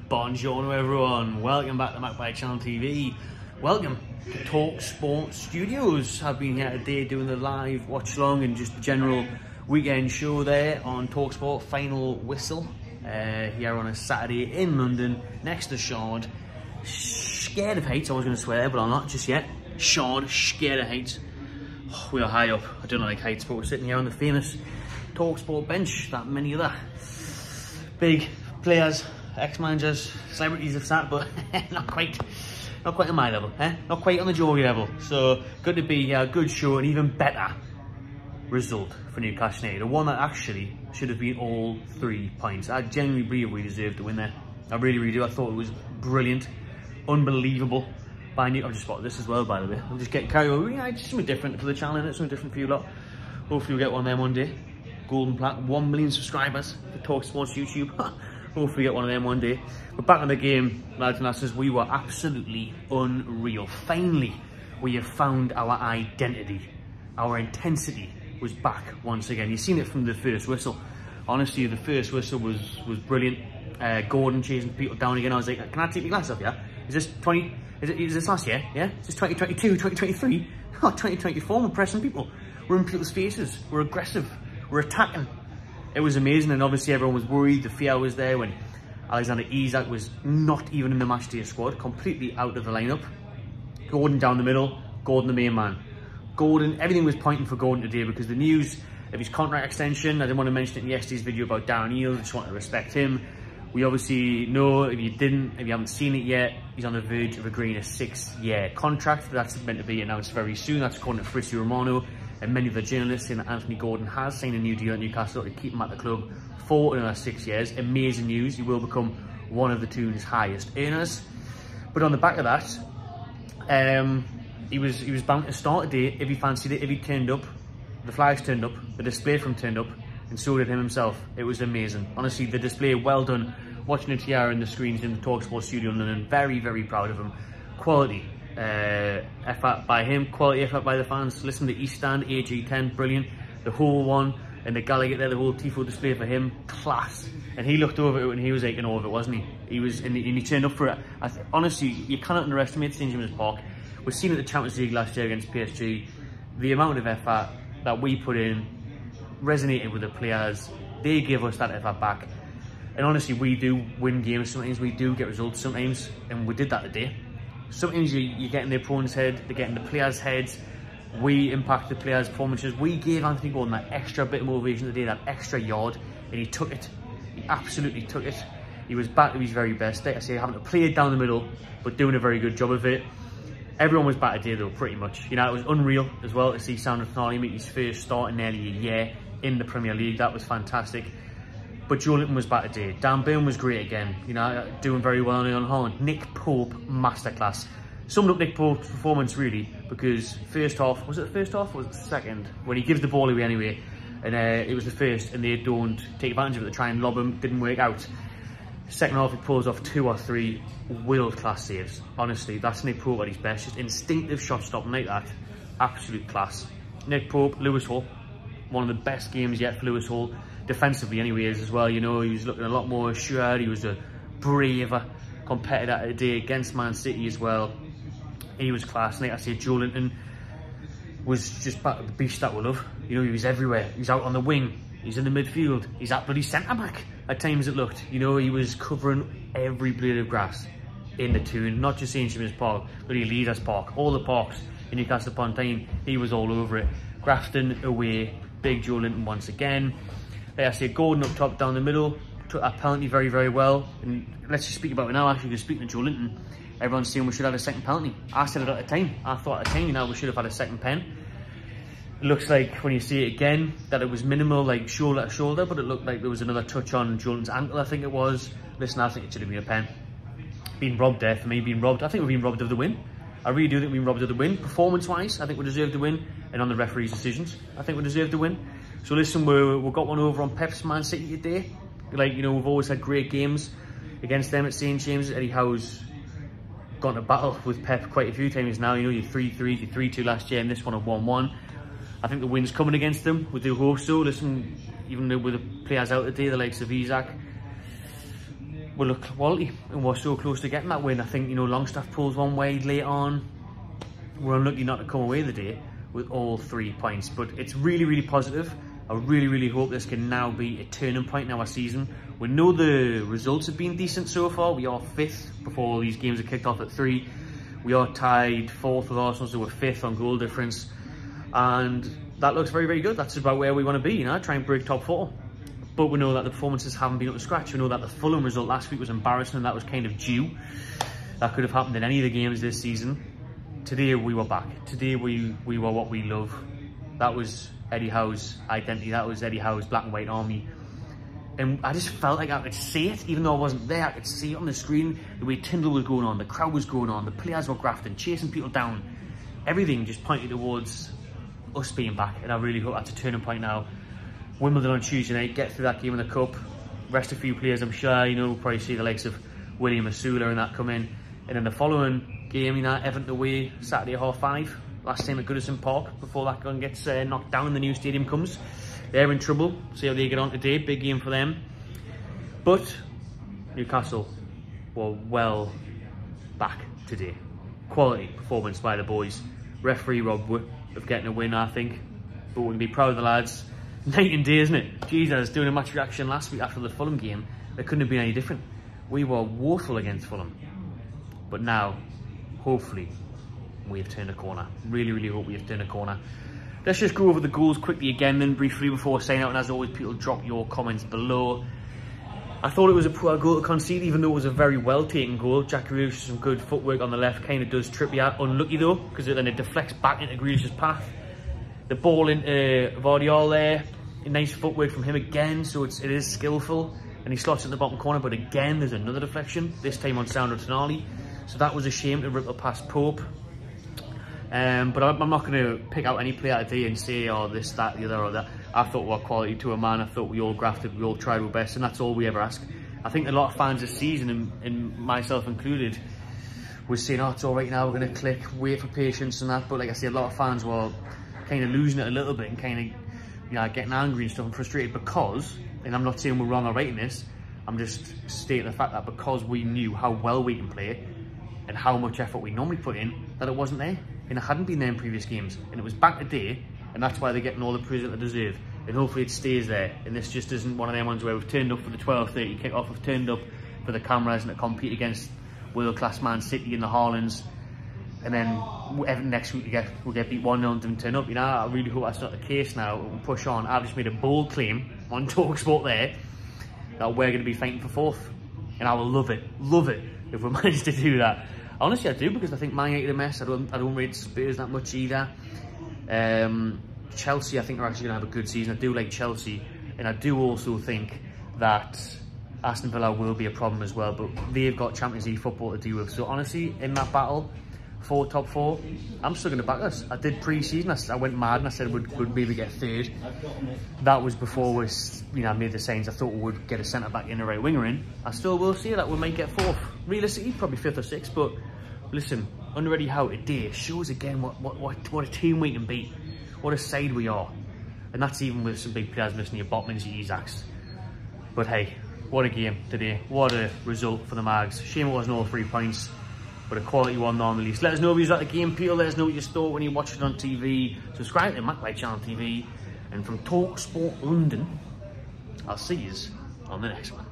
Buongiorno everyone, welcome back to Magpie Channel TV. Welcome to Talk Sport Studios. I've been here today doing the live watch along and just the general weekend show there on Talk Sport Final Whistle here on a Saturday in London next to Shard. Scared of heights, I was going to swear but I'm not just yet. Shard, scared of heights. Oh, we are high up, I don't like heights, but we're sitting here on the famous Talk Sport bench that many other big players, ex-managers, celebrities have sat, but not quite on my level, not quite on the Joey level. So good to be here, good show, and even better result for Newcastle United. The one that actually should have been all 3 points. I genuinely believe we deserved to win there. I really do. I thought it was brilliant, unbelievable. By I've just spotted this as well, by the way. We'll just get carried away. Yeah, just something different for the channel, innit? Something different for you lot. Hopefully we'll get one of them one day. Golden plaque, 1 million subscribers for Talk Sports YouTube. Hopefully we get one of them one day. But back in the game, lads and lasses, we were absolutely unreal. Finally, we have found our identity. Our intensity was back once again. You've seen it from the first whistle. Honestly, the first whistle was brilliant. Gordon chasing people down again. I was like, can I take my glass off, yeah? Is this 20... Is this last year? Yeah? Is this 2022, 2023? Oh, 2024, we're pressing people. We're in people's faces. We're aggressive. We're attacking. It was amazing, and obviously everyone was worried. The fear was there when Alexander Isak was not even in the matchday squad, completely out of the lineup. Gordon down the middle, Gordon the main man. Gordon, everything was pointing for Gordon today because the news of his contract extension, I didn't want to mention it in yesterday's video about Darren Eales, I just wanted to respect him. We obviously know, if you haven't seen it yet, he's on the verge of agreeing a 6-year contract. That's meant to be announced very soon. That's according to Fabrizio Romano and many of the journalists, saying that Anthony Gordon has signed a new deal at Newcastle to keep him at the club for another 6 years. Amazing news. He will become one of the Toon's highest earners. But on the back of that, he was bound to start today if he fancied it, if he turned up. The flags turned up, the display from turned up, and so did him himself. It was amazing. Honestly, the display, well done. Watching it here in the screens in the TalkSport studio in London, very proud of him. Quality effort by him, quality effort by the fans. Listen to East Stand, AG10, brilliant. The whole one, and the Gallagher there, the whole Tifo display for him, class. And he looked over it and he was like in awe of it, wasn't he? He was, and he turned up for it. Honestly, you cannot underestimate St James's Park. We've seen it at the Champions League last year against PSG. The amount of effort that we put in resonated with the players. They give us that effort back. And honestly, we do win games sometimes, we do get results sometimes, and we did that today. Sometimes you get in the opponent's head, they get in the players' heads, we impact the players' performances. We gave Anthony Gordon that extra bit of motivation today, that extra yard, and he took it. He absolutely took it. He was back to his very best. Like I say, having to play it down the middle, but doing a very good job of it. Everyone was back today though, pretty much. You know, it was unreal as well to see Sandro Tonali make his first start in nearly a year in the Premier League. That was fantastic. But Joelinton was back today. Dan Burn was great again, you know, doing very well on Holland. Nick Pope, masterclass. Summed up Nick Pope's performance really, because first half, was it the first half or was it the second? When he gives the ball away anyway, and it was the first, and they don't take advantage of it to try and lob him, didn't work out. Second half, he pulls off 2 or 3 world-class saves. Honestly, that's Nick Pope at his best. Just instinctive shot stopping like that. Absolute class. Nick Pope, Lewis Hall. One of the best games yet for Lewis Hall. Defensively anyways as well, you know, he was looking a lot more assured. He was a braver competitor today against Man City as well. He was class. And like I said, Joelinton was just back to the beast that we love. You know, he was everywhere. He's out on the wing. He's in the midfield. He's at bloody centre-back. At times it looked. You know, he was covering every blade of grass in the Toon. Not just St James's Park, but Leaders Park. All the parks in Newcastle upon Tyne. He was all over it. Grafton away. Big Joelinton once again. Like I say, Gordon up top, down the middle. Took that penalty very well. And let's just speak about it now, actually, because speaking to Joelinton, everyone's saying we should have a second penalty. I said it at the time. I thought at the time, you know, we should have had a second pen. It looks like when you see it again that it was minimal, like shoulder to shoulder, but it looked like there was another touch on Joelinton's ankle, I think it was. Listen, I think it should have been a pen. Been robbed there for me, being robbed. I think we've been robbed of the win. I really do think we've been robbed of the win. Performance-wise, I think we deserve the win. And on the referee's decisions, I think we deserve the win. So listen, we've got one over on Pep's Man City today. Like, you know, we've always had great games against them at St James's. Eddie Howe's gone to battle with Pep quite a few times now. You know, you 3-3, you 3-2 last year, and this one a 1-1. I think the win's coming against them. We do hope so. Listen, even with the players out today, the likes of Isak, we look quality, and we're so close to getting that win. I think, you know, Longstaff pulls one way late on. We're unlucky not to come away the day with all 3 points, but it's really, really positive. I really, really hope this can now be a turning point in our season. We know the results have been decent so far. We are 5th before these games are kicked off at 3. We are tied 4th with Arsenal, so we're 5th on goal difference. And that looks very, very good. That's about where we want to be, you know, try and break top 4. But we know that the performances haven't been up to scratch. We know that the Fulham result last week was embarrassing, and that was kind of due. That could have happened in any of the games this season. Today we were back. Today we were what we love. That was Eddie Howe's identity. That was Eddie Howe's black and white army. And I just felt like I could see it, even though I wasn't there. I could see it on the screen, the way Tyndall was going on, the crowd was going on, the players were grafting, chasing people down. Everything just pointed towards us being back, and I really hope that's a turning point now. Wimbledon on Tuesday night, get through that game in the Cup, rest a few players, I'm sure, you know, we'll probably see the likes of William Asula and that come in. And then the following game, you know, Everton away, Saturday at 5:30. Last time at Goodison Park, before that gun gets knocked down and the new stadium comes. They're in trouble, see how they get on today, big game for them. But Newcastle were well back today. Quality performance by the boys. Referee robbed of getting a win, I think. But we can be proud of the lads. Night and day, isn't it? Jesus, doing a match reaction last week after the Fulham game, it couldn't have been any different. We were woeful against Fulham. But now, hopefully, we have turned a corner. Really, really hope we have turned a corner. Let's just go over the goals quickly again then, briefly, before signing out. And as always, people drop your comments below. I thought it was a poor goal to concede, even though it was a very well-taken goal. Jack Grealish, some good footwork on the left, kind of does trip you out. Unlucky though, because then it deflects back into Grealish's path. The ball into Vardiol there, nice footwork from him again, so it is skillful. And he slots it in the bottom corner, but again, there's another deflection, this time on Sandro Tonali. So that was a shame to ripple past Pope. But I'm not going to pick out any player today and say, oh, this, that, the other, or that. I thought we were quality to a man. I thought we all grafted, we all tried our best, and that's all we ever ask. I think a lot of fans this season, and myself included, was saying, oh, it's all right now, we're going to click, wait for patience and that. But like I say, a lot of fans were kind of losing it a little bit and kind of, you know, getting angry and stuff and frustrated because, and I'm not saying we're wrong or right in this, I'm just stating the fact that because we knew how well we can play and how much effort we normally put in, that it wasn't there. And it hadn't been there in previous games. And it was back today, and that's why they're getting all the praise that they deserve. And hopefully it stays there. And this just isn't one of them ones where we've turned up for the 12:30 kick-off, we've turned up for the cameras and to compete against world-class Man City and the Haalands. And then next week we'll get beat 1-0 and didn't turn up. You know, I really hope that's not the case now. We'll push on. I've just made a bold claim on TalkSport there that we're going to be fighting for 4th. And I will love it if we manage to do that. Honestly, I do, because I think Man United are a mess. I don't rate Spurs that much either. Chelsea, I think, are actually going to have a good season. I do like Chelsea, and I do also think that Aston Villa will be a problem as well, but they've got Champions League football to deal with. So honestly, in that battle for top 4, I'm still going to back us. I did pre-season, I went mad and I said we'd maybe get 3rd. That was before we, you know, made the signs. I thought we would get a centre-back in, a right winger in. I still will see that we might get 4th. Realistically, probably 5th or 6th, but listen, under Eddie Howe today shows again what a team we can beat. What a side we are. And that's even with some big players missing, your Botmans, your Isaacs. But hey, what a game today. What a result for the Mags. Shame it wasn't all 3 points, but a quality one nonetheless. Let us know if you was at the game, Peter. Let us know what you thought when you watched it on TV. Subscribe to Mac Channel TV. And from TalkSport London, I'll see you on the next one.